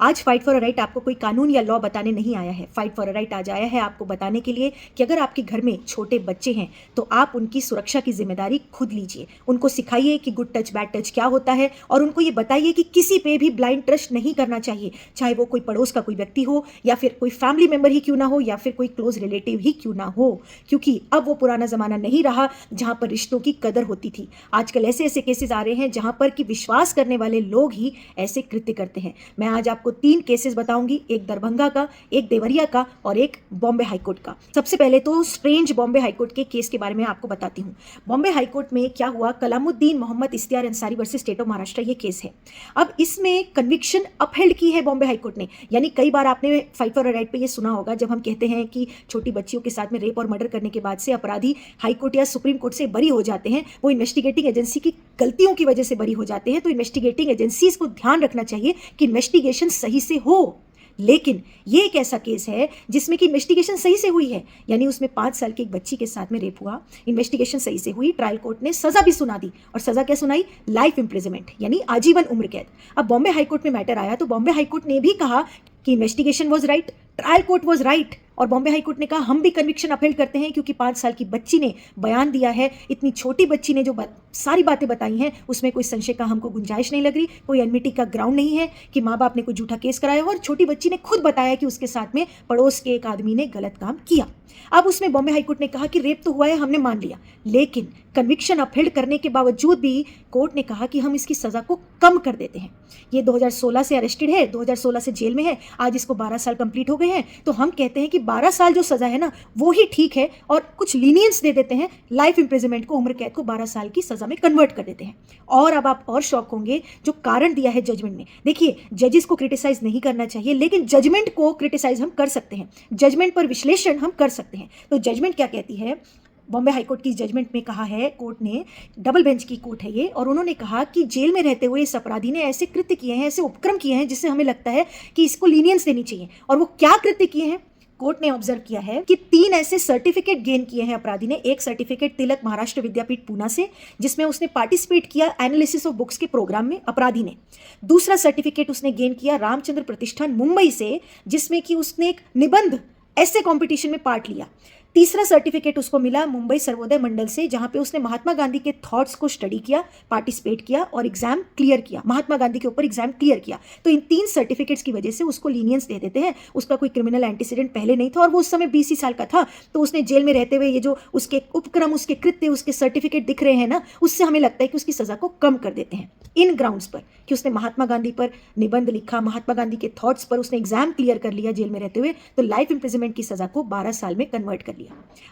आज fight for a right आपको कोई कानून या लॉ बताने नहीं आया है। फाइट फॉर अ राइट आज आया है आपको बताने के लिए कि अगर आपके घर में छोटे बच्चे हैं तो आप उनकी सुरक्षा की जिम्मेदारी खुद लीजिए। उनको सिखाइए कि गुड टच बैड टच क्या होता है और उनको ये बताइए कि किसी पे भी ब्लाइंड ट्रस्ट नहीं करना चाहिए, चाहे वो कोई पड़ोस का कोई व्यक्ति हो या फिर कोई फैमिली मेंबर ही क्यों ना हो या फिर कोई क्लोज रिलेटिव ही क्यों ना हो, क्योंकि अब वो पुराना जमाना नहीं रहा जहां पर रिश्तों की कदर होती थी। आजकल ऐसे ऐसे केसेस आ रहे हैं जहां पर कि विश्वास करने वाले लोग ही ऐसे कृत्य करते हैं। मैं आज आपको 3 केसेस बताऊंगी, एक दरभंगा का, एक देवरिया का और एक बॉम्बे हाईकोर्ट का। सबसे पहले तो स्ट्रेंज बॉम्बे हाईकोर्ट के केस के बारे में आपको बताती हूँ। बॉम्बे हाईकोर्ट में क्या हुआ, Kalamuddin Mohammad Ishtiyar Ansari versus state of Maharashtra ये केस है। अब इसमें कन्विक्शन अपहेल्ड की है बॉम्बे हाईकोर्ट ने। यानी कई बार आपने फाइट फॉर अ राइट पे ये सुना होगा जब हम कहते हैं कि छोटी बच्चियों के साथ में रेप और मर्डर करने के बाद से अपराधी हाईकोर्ट या सुप्रीम कोर्ट से बरी हो जाते हैं, वो इन्वेस्टिगेटिंग एजेंसी की गलतियों की वजह से बरी हो जाते हैं। तो इन्वेस्टिगेटिंग एजेंसीज को ध्यान रखना चाहिए कि इन्वेस्टिगेशन सही से हो। लेकिन ये एक ऐसा केस है जिसमें कि इन्वेस्टिगेशन सही से हुई है, यानी उसमें 5 साल की एक बच्ची के साथ में रेप हुआ, इन्वेस्टिगेशन सही से हुई, ट्रायल कोर्ट ने सजा भी सुना दी। और सजा क्या सुनाई? लाइफ इंप्रिजनमेंट, यानी आजीवन उम्र कैद। अब बॉम्बे हाईकोर्ट में मैटर आया तो बॉम्बे हाईकोर्ट ने भी कहा कि investigation was right, trial court was right. और बॉम्बे हाईकोर्ट ने कहा हम भी कन्विक्शन अपील करते हैं क्योंकि 5 साल की बच्ची ने बयान दिया है, इतनी छोटी बच्ची ने जो सारी बातें बताई हैं उसमें कोई संशय का हमको गुंजाइश नहीं लग रही, कोई एनमिटी का ग्राउंड नहीं है कि माँ बाप ने कोई झूठा केस कराया हो। और छोटी बच्ची ने खुद बताया कि उसके साथ में पड़ोस के एक आदमी ने गलत काम किया। अब उसमें बॉम्बे हाईकोर्ट ने कहा कि रेप तो हुआ है, हमने मान लिया, लेकिन कन्विक्शन अपहेल्ड करने के बावजूद भी कोर्ट ने कहा कि हम इसकी सजा को कम कर देते हैं। ये 2016 से अरेस्टेड है, 2016 से जेल में है, आज इसको 12 साल कंप्लीट हो गए हैं। तो हम कहते हैं कि 12 साल जो सजा है ना वो ही ठीक है और कुछ लीनियंस दे देते हैं, लाइफ इंप्रिजनमेंट को, उम्र कैद को 12 साल की सजा में कन्वर्ट कर देते हैं। और अब आप और शॉक होंगे जो कारण दिया है जजमेंट में। देखिए, जजेस को क्रिटिसाइज नहीं करना चाहिए, लेकिन जजमेंट को क्रिटिसाइज हम कर सकते हैं, जजमेंट पर विश्लेषण हम कर सकते हैं। तो जजमेंट क्या कहती है? बॉम्बे हाईकोर्ट की जजमेंट में कहा है, कोर्ट ने, डबल बेंच की कोर्ट है ये, और उन्होंने कहा कि जेल में रहते हुए इस अपराधी ने ऐसे कृत्य किए हैं, ऐसे उपक्रम किए हैं जिससे हमें लगता है कि इसको लीनियंस देनी चाहिए। और वो क्या कृत्य किए हैं? कोर्ट ने ऑब्जर्व किया है कि 3 ऐसे सर्टिफिकेट गेन किए हैं अपराधी ने। एक सर्टिफिकेट तिलक महाराष्ट्र विद्यापीठ पूना से, जिसमें उसने पार्टिसिपेट किया एनालिसिस ऑफ बुक्स के प्रोग्राम में, अपराधी ने। दूसरा सर्टिफिकेट उसने गेन किया रामचंद्र प्रतिष्ठान मुंबई से, जिसमें कि उसने एक निबंध ऐसे कॉम्पिटिशन में पार्ट लिया। तीसरा सर्टिफिकेट उसको मिला मुंबई सर्वोदय मंडल से, जहां पे उसने महात्मा गांधी के थॉट्स को स्टडी किया, पार्टिसिपेट किया और एग्जाम क्लियर किया, महात्मा गांधी के ऊपर एग्जाम क्लियर किया। तो इन 3 सर्टिफिकेट्स की वजह से उसको लीनियंस दे देते हैं। उसका कोई क्रिमिनल एंटीसीडेंट पहले नहीं था और वो उस समय 20 ही साल का था। तो उसने जेल में रहते हुए ये जो उसके उपक्रम, उसके कृत्य, उसके सर्टिफिकेट दिख रहे हैं ना, उससे हमें लगता है कि उसकी सजा को कम कर देते हैं इन ग्राउंड्स पर कि उसने महात्मा गांधी पर निबंध लिखा, महात्मा गांधी के थॉट्स पर उसने एग्जाम क्लियर कर लिया जेल में रहते हुए, तो लाइफ इंप्रिजनमेंट की सजा को 12 साल में कन्वर्ट कर लिया।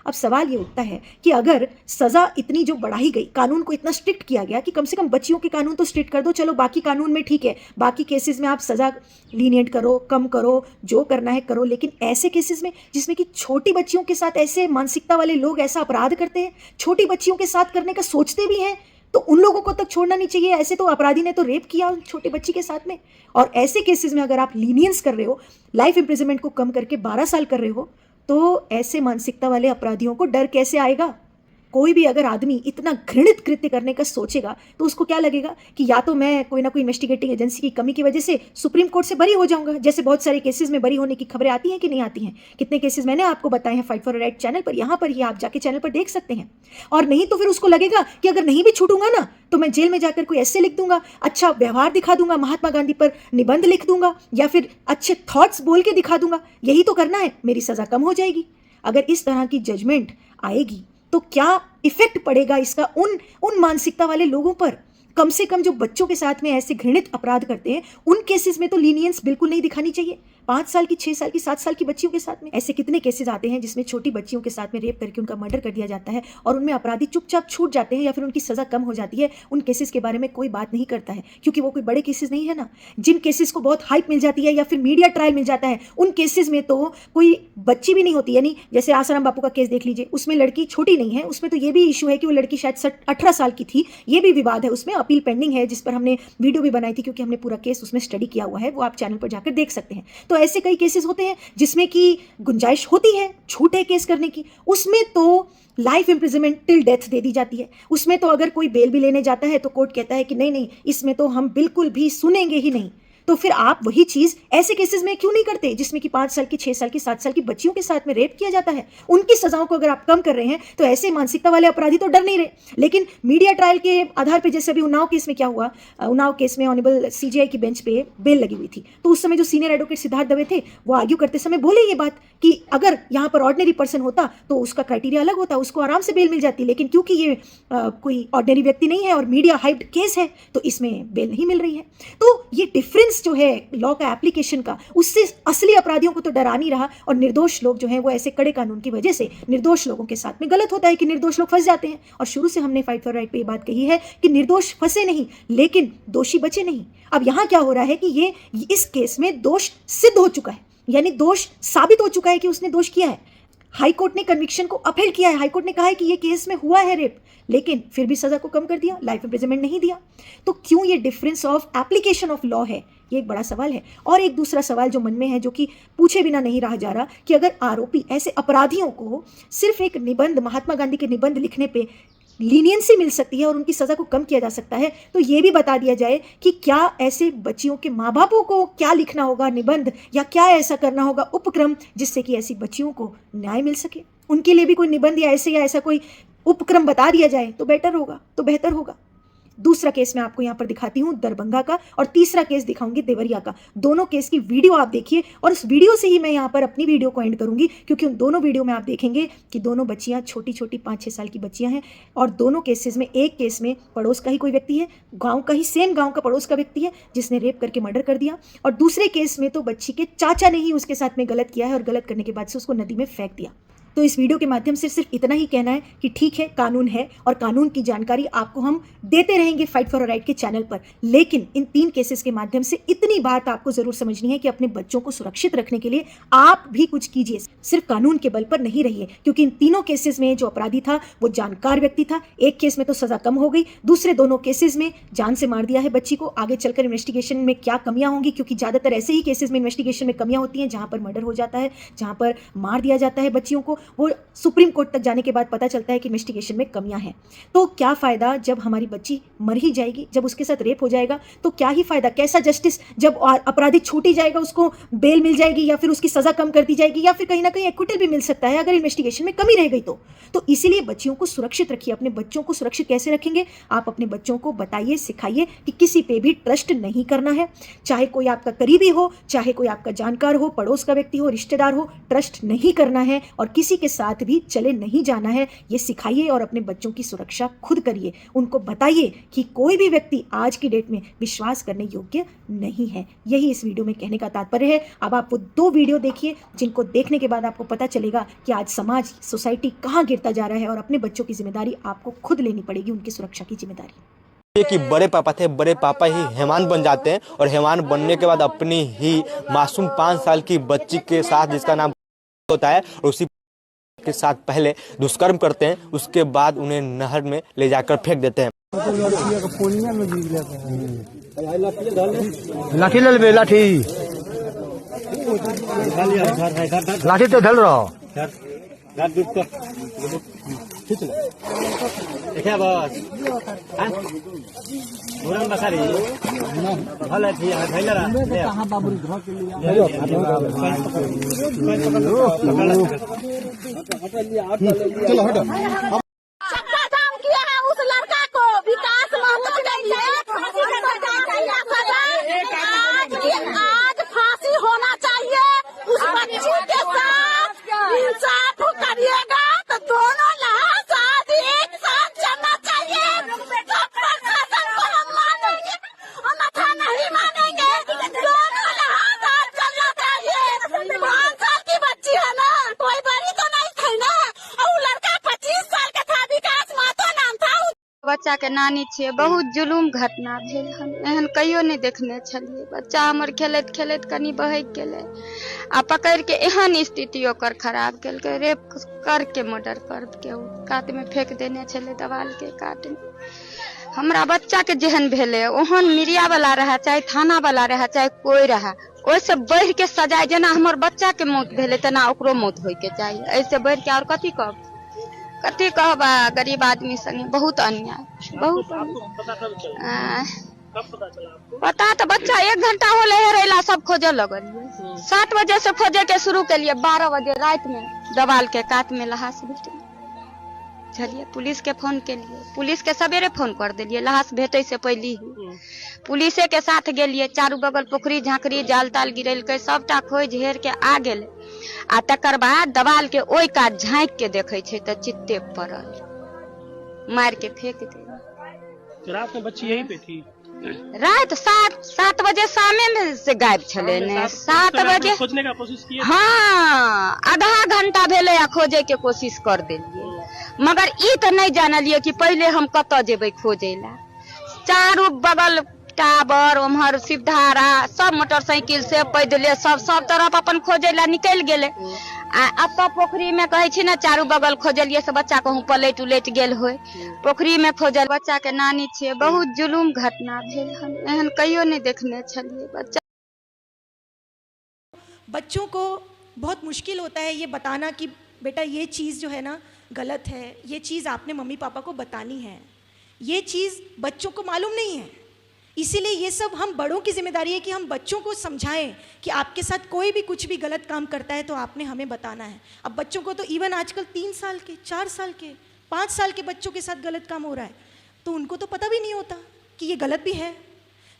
अब सवाल ये उठता है कि अगर सजा इतनी जो बढ़ाई गई, कानून को इतना स्ट्रिक्ट किया गया कि कम से कम बच्चियों के कानून तो स्ट्रिक्ट कर दो, चलो बाकी कानून में ठीक है, बाकी केसेस में आप सजा लीनियंट करो, कम करो, जो करना है करो, लेकिन ऐसे केसेस में जिसमें कि छोटी बच्चियों के साथ ऐसे मानसिकता वाले लोग ऐसा अपराध करते हैं, छोटी बच्चियों के साथ करने का सोचते भी हैं, तो उन लोगों को तक छोड़ना नहीं चाहिए। ऐसे तो अपराधी ने तो रेप किया छोटे बच्ची के साथ में, और ऐसे केसेस में अगर आप लीनियंस कर रहे हो, लाइफ इंप्रिजनमेंट को कम करके 12 साल कर रहे हो, तो ऐसे मानसिकता वाले अपराधियों को डर कैसे आएगा? कोई भी अगर आदमी इतना घृणित कृत्य करने का सोचेगा तो उसको क्या लगेगा कि या तो मैं कोई ना कोई इन्वेस्टिगेटिंग एजेंसी की कमी की वजह से सुप्रीम कोर्ट से बरी हो जाऊंगा, जैसे बहुत सारे केसेस में बरी होने की खबरें आती हैं कि नहीं आती हैं। कितने केसेस मैंने आपको बताए हैं fight for a right channel पर, यहाँ पर ही आप जाके चैनल पर देख सकते हैं। और नहीं तो फिर उसको लगेगा कि अगर नहीं भी छूटूंगा ना तो मैं जेल में जाकर कोई ऐसे लिख दूंगा, अच्छा व्यवहार दिखा दूंगा, महात्मा गांधी पर निबंध लिख दूंगा या फिर अच्छे थॉट्स बोल के दिखा दूंगा, यही तो करना है, मेरी सजा कम हो जाएगी। अगर इस तरह की जजमेंट आएगी तो क्या इफेक्ट पड़ेगा इसका उन मानसिकता वाले लोगों पर? कम से कम जो बच्चों के साथ में ऐसे घृणित अपराध करते हैं उन केसेस में तो लीनियंस बिल्कुल नहीं दिखानी चाहिए। 5 साल की, 6 साल की, 7 साल की बच्चियों के साथ में ऐसे कितने केसेस आते हैं जिसमें छोटी बच्चियों के साथ में रेप करके उनका मर्डर कर दिया जाता है और उनमें अपराधी चुपचाप छूट जाते हैं या फिर उनकी सजा कम हो जाती है। उन केसेस के बारे में कोई बात नहीं करता है क्योंकि वो कोई बड़े केसेस नहीं है ना। जिन केसेस को बहुत हाइप मिल जाती है या फिर मीडिया ट्रायल मिल जाता है, उन केसेस में तो कोई बच्ची भी नहीं होती। यानी जैसे आसाराम बापू का केस देख लीजिए, उसमें लड़की छोटी नहीं है, उसमें तो ये भी इशू है कि वो लड़की शायद 18 साल की थी, ये भी विवाद है, उसमें अपील पेंडिंग है, जिस पर हमने वीडियो भी बनाई थी क्योंकि हमने पूरा केस उसमें स्टडी किया हुआ है, वो आप चैनल पर जाकर देख सकते हैं। तो ऐसे कई केसेस होते हैं जिसमें कि गुंजाइश होती है छूटे केस करने की, उसमें तो लाइफ इंप्रिजनमेंट टिल डेथ दे दी जाती है। उसमें तो अगर कोई बेल भी लेने जाता है तो कोर्ट कहता है कि नहीं नहीं, इसमें तो हम बिल्कुल भी सुनेंगे ही नहीं। तो फिर आप वही चीज ऐसे केसेस में क्यों नहीं करते जिसमें कि 5 साल की, 6 साल की, 7 साल की बच्चियों के साथ में रेप किया जाता है? उनकी सजाओं को अगर आप कम कर रहे हैं तो ऐसे मानसिकता वाले अपराधी तो डर नहीं रहे। लेकिन मीडिया ट्रायल के आधार पर, जैसे अभी उन्नाव केस में क्या हुआ, उन्नाव केस में ऑनरेबल सीजीआई की बेंच पे बेल लगी हुई थी, तो उस समय जो सीनियर एडवोकेट सिद्धार्थ दवे थे वो आर्ग्यू करते समय बोले ये बात कि अगर यहाँ पर ऑर्डिनरी पर्सन होता तो उसका क्राइटेरिया अलग होता, उसको आराम से बेल मिल जाती, लेकिन क्योंकि ये कोई ऑर्डिनरी व्यक्ति नहीं है और मीडिया हाइप्ड केस है तो इसमें बेल नहीं मिल रही है। तो ये डिफरेंस जो है लॉ का एप्लीकेशन का, उससे असली अपराधियों को तो डरा नहीं रहा, और निर्दोष लोग जो हैं वो ऐसे कड़े कानून की वजह से निर्दोष लोगों के साथ में गलत होता है कि निर्दोष लोग फंस जाते हैं। और शुरू से हमने फाइट फॉर राइट पे ये बात कही है कि निर्दोष फंसे नहीं लेकिन दोषी बचे नहीं। अब यहाँ क्या हो रहा है कि ये इस केस में दोष सिद्ध हो चुका है, यानी दोष साबित हो चुका है कि उसने दोष किया है। हाई कोर्ट ने कन्विक्शन को अपील किया है, हाई कोर्ट ने कहा है कि ये केस में हुआ है रेप, लेकिन फिर भी सजा को कम कर दिया, लाइफ इम्प्रिजनमेंट नहीं दिया। तो क्यों ये difference of application of law है, ये एक बड़ा सवाल है। और एक दूसरा सवाल जो मन में है, जो कि पूछे बिना नहीं रहा जा रहा, कि अगर आरोपी ऐसे अपराधियों को सिर्फ एक निबंध, महात्मा गांधी के निबंध लिखने पे लीनियंसी मिल सकती है और उनकी सज़ा को कम किया जा सकता है, तो ये भी बता दिया जाए कि क्या ऐसे बच्चियों के माँ बापों को क्या लिखना होगा निबंध, या क्या ऐसा करना होगा उपक्रम जिससे कि ऐसी बच्चियों को न्याय मिल सके। उनके लिए भी कोई निबंध या ऐसा कोई उपक्रम बता दिया जाए तो बेटर होगा, तो बेहतर होगा। दूसरा केस मैं आपको यहाँ पर दिखाती हूँ दरभंगा का, और तीसरा केस दिखाऊंगी देवरिया का। दोनों केस की वीडियो आप देखिए, और उस वीडियो से ही मैं यहाँ पर अपनी वीडियो को एंड करूंगी, क्योंकि उन दोनों वीडियो में आप देखेंगे कि दोनों बच्चियाँ छोटी छोटी 5-6 साल की बच्चियाँ हैं, और दोनों केसेस में एक केस में पड़ोस का ही कोई व्यक्ति है, गाँव का ही, सेम गाँव का पड़ोस का व्यक्ति है जिसने रेप करके मर्डर कर दिया, और दूसरे केस में तो बच्ची के चाचा ने ही उसके साथ में गलत किया है, और गलत करने के बाद से उसको नदी में फेंक दिया। तो इस वीडियो के माध्यम से सिर्फ इतना ही कहना है कि ठीक है, कानून है और कानून की जानकारी आपको हम देते रहेंगे फाइट फॉर राइट के चैनल पर, लेकिन इन 3 केसेस के माध्यम से इतनी बात आपको जरूर समझनी है कि अपने बच्चों को सुरक्षित रखने के लिए आप भी कुछ कीजिए, सिर्फ कानून के बल पर नहीं रहिए। क्योंकि इन तीनों केसेस में जो अपराधी था वो जानकार व्यक्ति था, एक केस में तो सजा कम हो गई, दूसरे दोनों केसेस में जान से मार दिया है बच्ची को। आगे चलकर इन्वेस्टिगेशन में क्या कमियां होंगी, क्योंकि ज्यादातर ऐसे ही केसेस में इन्वेस्टिगेशन में कमियां होती हैं जहां पर मर्डर हो जाता है, जहां पर मार दिया जाता है बच्चियों को, वो सुप्रीम कोर्ट तक जाने के बाद पता चलता है कि इन्वेस्टिगेशन में कमियां हैं। तो क्या फायदा जब हमारी बच्ची मर ही जाएगी, जब उसके साथ रेप हो जाएगा तो क्या ही फायदा, कैसा जस्टिस, जब अपराधी छूट ही जाएगा, उसको बेल मिल जाएगी या फिर उसकी सजा कम कर दी जाएगी, या फिर कहीं ना कहीं एक्विटल भी मिल सकता है अगर इन्वेस्टिगेशन में कमी रह गई तो इसीलिए बच्चियों को सुरक्षित रखिए। अपने बच्चों को सुरक्षित कैसे रखेंगे, आप अपने बच्चों को बताइए, सिखाइए कि किसी पे भी ट्रस्ट नहीं करना है, चाहे कोई आपका करीबी हो, चाहे कोई आपका जानकार हो, पड़ोस का व्यक्ति हो, रिश्तेदार हो, ट्रस्ट नहीं करना है और किसी के साथ भी चले नहीं जाना है। ये सिखाइए और अपने बच्चों की सुरक्षा खुद करिए। उनको बताइए कि कोई भी व्यक्ति आज की डेट में विश्वास करने योग्य नहीं है। यही इस वीडियो में कहने का तात्पर्य है। अब आप वो 2 वीडियो देखिए जिनको देखने के बाद आपको पता चलेगा कि आज समाज, सोसाइटी कहाँ गिरता जा रहा है, और अपने बच्चों की जिम्मेदारी आपको खुद लेनी पड़ेगी, उनकी सुरक्षा की जिम्मेदारी। कि बड़े पापा थे, बड़े पापा ही हैवान बन जाते हैं, और हैवान बनने के बाद अपनी ही मासूम 5 साल की बच्ची के साथ, जिसका नाम होता है, और उसी के साथ पहले दुष्कर्म करते हैं, उसके बाद उन्हें नहर में ले जाकर फेंक देते हैं। लाठी ले ले, लाठी लाठी तो ढल रहा चलो हटो। चक्काजाम किया है उस लड़का को, विकास महतो आज फांसी होना चाहिए उस बच्ची के साथ। इंसाफ करिएगा तो दोनों लाश आज एक साथ चलना चाहिए। सब प्रशासन को हम मानेंगे, अन्यथा नहीं मानेंगे। दोनों लाश आज चलना चाहिए। 5 साल की बच्ची है ना, कोई बड़ी तो नहीं थी ना, और लड़का 25 साल का था, विकास महतो नाम था। बच्चा के नानी छे, बहुत जुलूम घटना भेल हन, एहन कहियो नहीं देखने छलिए। बच्चा हमर खेलैत खेलैत कनी बहक गेलै, आ पकड़ के एहन स्थिति ओकर खराब केलकै, रेप करके मर्डर कर के कात में फेंक देने छलै, दवाल के काट में। हमरा बच्चा के जेहन भेलै ओहन मीडिया वाला रहा, चाहे थाना वाला रहा, चाहे कोई रहा, ओइसे बढ़ के सजाए। जेना हमर बच्चा के मौत भेलै तेना ओकरो मौत होय के चाहिए। ऐसे बढ़ के और कथी कहबा, गरीब आदमी संगे बहुत अन्याय, बहुत कब पता चला आपको? पता तो बच्चा 1 घंटा होले हेरेला सब खोजे लगलिए। 7 बजे से खोजे के शुरू के लिए 12 बजे रात में दवाल के कात में लाश भेटे। चलिए पुलिस के फोन के लिए, पुलिस के सवेरे फोन कर दिलिए लाश भेटे से पहले ही। पुलिसे के साथ गेलिए, चारू बगल पोखरी झांकरी जाल ताल गिरेलकै, सबटा खोज हेर के आ गेल। आ तकर बाद दवाल के ओइ कात झाँक के देखे छे त चित्ते पड़ल, मार के फेंक दे। रात में बच्ची यहीं पे थी? रात 7 बजे शामे में से गायब छले ने। 7 बजे खोजने का कोशिश किया? हाँ, आधा घंटा भेले आ खोजे के कोशिश कर देलिए, मगर ई तो नहीं जानलिए कि पहले हम कत जेबै खोजे ला। चारू बगल टावर उम्हर सिधारा सब मोटरसाइकिल से पैदले सब तरफ अपन खोजे ला निकल गेले। आ अब तो पोखरी में कहे छी ना चारू बगल खोजलिए से बच्चा कहूँ पलट उलट गेल होय। पोखरी में खोजल बच्चा के नानी छे, बहुत जुलूम घटना भेल हन, एहन कहियो नहीं देखने छलिए। बच्चों को बहुत मुश्किल होता है ये बताना कि बेटा ये चीज़ जो है ना गलत है, ये चीज़ आपने मम्मी पापा को बतानी है। ये चीज़ बच्चों को मालूम नहीं है, इसीलिए ये सब हम बड़ों की जिम्मेदारी है कि हम बच्चों को समझाएं कि आपके साथ कोई भी कुछ भी गलत काम करता है तो आपने हमें बताना है। अब बच्चों को तो इवन आजकल 3 साल के, 4 साल के, 5 साल के बच्चों के साथ गलत काम हो रहा है, तो उनको तो पता भी नहीं होता कि ये गलत भी है।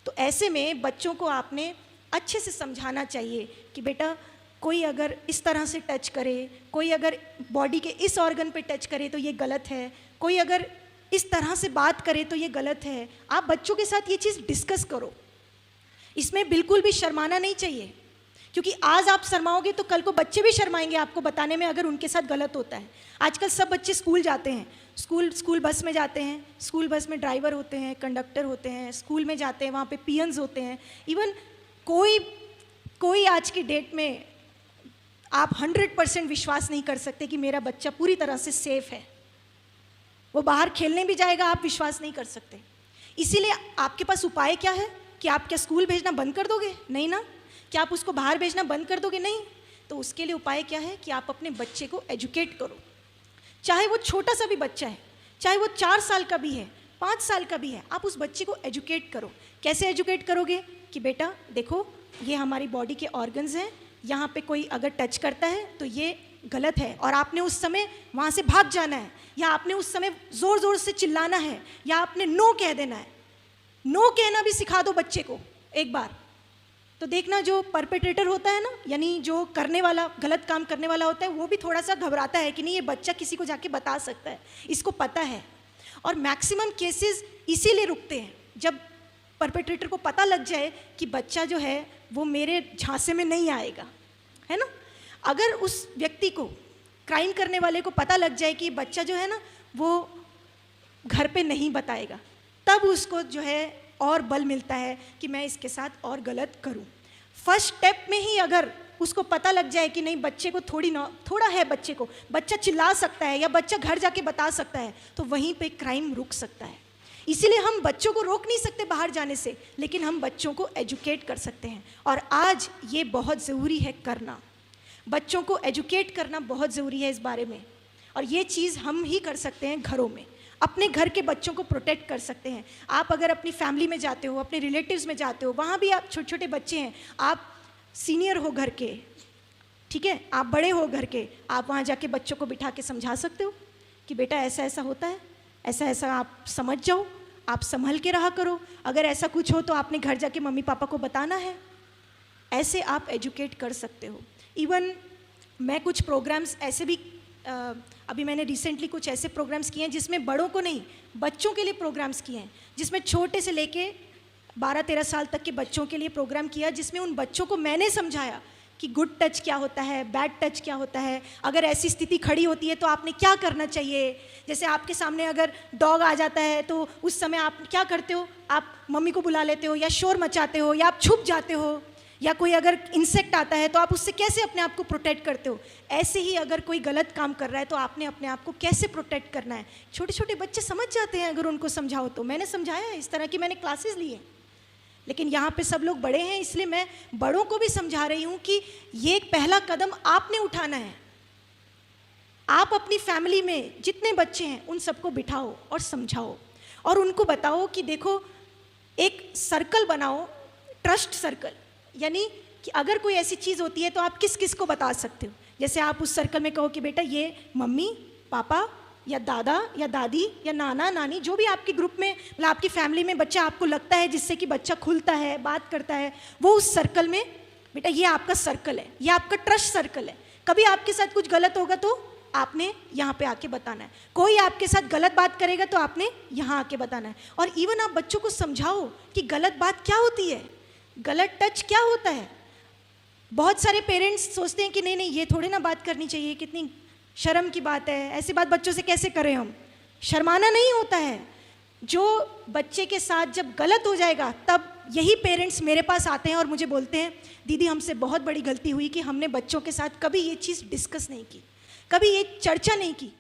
तो ऐसे में बच्चों को आपने अच्छे से समझाना चाहिए कि बेटा कोई अगर इस तरह से टच करे, कोई अगर बॉडी के इस ऑर्गन पे टच करे तो ये गलत है, कोई अगर इस तरह से बात करे तो ये गलत है। आप बच्चों के साथ ये चीज़ डिस्कस करो, इसमें बिल्कुल भी शर्माना नहीं चाहिए, क्योंकि आज आप शर्माओगे तो कल को बच्चे भी शर्माएंगे आपको बताने में अगर उनके साथ गलत होता है। आजकल सब बच्चे स्कूल जाते हैं, स्कूल बस में जाते हैं, स्कूल बस में ड्राइवर होते हैं, कंडक्टर होते हैं, स्कूल में जाते हैं वहाँ पे पियन्स होते हैं। इवन कोई आज की डेट में आप 100% विश्वास नहीं कर सकते कि मेरा बच्चा पूरी तरह से सेफ है। वो बाहर खेलने भी जाएगा, आप विश्वास नहीं कर सकते। इसीलिए आपके पास उपाय क्या है कि आप क्या स्कूल भेजना बंद कर दोगे? नहीं ना। क्या आप उसको बाहर भेजना बंद कर दोगे? नहीं। तो उसके लिए उपाय क्या है कि आप अपने बच्चे को एजुकेट करो, चाहे वो छोटा सा भी बच्चा है, चाहे वो 4 साल का भी है, 5 साल का भी है, आप उस बच्चे को एजुकेट करो। कैसे एजुकेट करोगे कि बेटा देखो ये हमारी बॉडी के ऑर्गन्स हैं, यहाँ पे कोई अगर टच करता है तो ये गलत है और आपने उस समय वहाँ से भाग जाना है, या आपने उस समय ज़ोर ज़ोर से चिल्लाना है, या आपने नो कह देना है। नो कहना भी सिखा दो बच्चे को एक बार, तो देखना जो परपेट्रेटर होता है ना, यानी जो करने वाला, गलत काम करने वाला होता है, वो भी थोड़ा सा घबराता है कि नहीं ये बच्चा किसी को जाके बता सकता है, इसको पता है। और मैक्सिमम केसेस इसीलिए रुकते हैं जब परपेट्रेटर को पता लग जाए कि बच्चा जो है वो मेरे झांसे में नहीं आएगा, है ना। अगर उस व्यक्ति को, क्राइम करने वाले को पता लग जाए कि बच्चा जो है ना वो घर पे नहीं बताएगा, तब उसको जो है और बल मिलता है कि मैं इसके साथ और गलत करूं। फर्स्ट स्टेप में ही अगर उसको पता लग जाए कि नहीं बच्चे को थोड़ा है, बच्चे को, बच्चा चिल्ला सकता है या बच्चा घर जाके बता सकता है, तो वहीं पे क्राइम रुक सकता है। इसीलिए हम बच्चों को रोक नहीं सकते बाहर जाने से, लेकिन हम बच्चों को एजुकेट कर सकते हैं। और आज ये बहुत ज़रूरी है करना, बच्चों को एजुकेट करना बहुत ज़रूरी है इस बारे में। और ये चीज़ हम ही कर सकते हैं घरों में, अपने घर के बच्चों को प्रोटेक्ट कर सकते हैं। आप अगर अपनी फैमिली में जाते हो, अपने रिलेटिव्स में जाते हो, वहाँ भी आप छोटे छोटे बच्चे हैं, आप सीनियर हो घर के, ठीक है, आप बड़े हो घर के, आप वहाँ जाके बच्चों को बिठा के समझा सकते हो कि बेटा ऐसा ऐसा होता है, ऐसा ऐसा आप समझ जाओ, आप संभल के रहा करो, अगर ऐसा कुछ हो तो आपने घर जाके मम्मी पापा को बताना है। ऐसे आप एजुकेट कर सकते हो। इवन मैं कुछ प्रोग्राम्स ऐसे भी अभी मैंने रिसेंटली कुछ ऐसे प्रोग्राम्स किए हैं जिसमें बड़ों को नहीं, बच्चों के लिए प्रोग्राम्स किए हैं, जिसमें छोटे से लेके 12-13 साल तक के बच्चों के लिए प्रोग्राम किया, जिसमें उन बच्चों को मैंने समझाया कि गुड टच क्या होता है, बैड टच क्या होता है, अगर ऐसी स्थिति खड़ी होती है तो आपने क्या करना चाहिए। जैसे आपके सामने अगर डॉग आ जाता है तो उस समय आप क्या करते हो, आप मम्मी को बुला लेते हो या शोर मचाते हो या आप छुप जाते हो, या कोई अगर इंसेक्ट आता है तो आप उससे कैसे अपने आप को प्रोटेक्ट करते हो। ऐसे ही अगर कोई गलत काम कर रहा है तो आपने अपने आप को कैसे प्रोटेक्ट करना है। छोटे छोटे बच्चे समझ जाते हैं अगर उनको समझाओ तो। मैंने समझाया है, इस तरह की मैंने क्लासेस ली हैं, लेकिन यहाँ पे सब लोग बड़े हैं, इसलिए मैं बड़ों को भी समझा रही हूँ कि ये एक पहला कदम आपने उठाना है। आप अपनी फैमिली में जितने बच्चे हैं उन सबको बिठाओ और समझाओ और उनको बताओ कि देखो एक सर्कल बनाओ, ट्रस्ट सर्कल, यानी कि अगर कोई ऐसी चीज़ होती है तो आप किस किस को बता सकते हो। जैसे आप उस सर्कल में कहो कि बेटा ये मम्मी पापा या दादा या दादी या नाना नानी, जो भी आपके ग्रुप में मतलब आपकी फैमिली में बच्चा आपको लगता है जिससे कि बच्चा खुलता है, बात करता है, वो उस सर्कल में, बेटा ये आपका सर्कल है, ये आपका ट्रस्ट सर्कल है। कभी आपके साथ कुछ गलत होगा तो आपने यहाँ पे आके बताना है, कोई आपके साथ गलत बात करेगा तो आपने यहाँ आके बताना है। और इवन आप बच्चों को समझाओ कि गलत बात क्या होती है, गलत टच क्या होता है। बहुत सारे पेरेंट्स सोचते हैं कि नहीं नहीं ये थोड़ी ना बात करनी चाहिए, कितनी शर्म की बात है, ऐसी बात बच्चों से कैसे करें हम। शर्माना नहीं होता है, जो बच्चे के साथ जब गलत हो जाएगा तब यही पेरेंट्स मेरे पास आते हैं और मुझे बोलते हैं दीदी हमसे बहुत बड़ी गलती हुई कि हमने बच्चों के साथ कभी ये चीज़ डिस्कस नहीं की, कभी ये चर्चा नहीं की।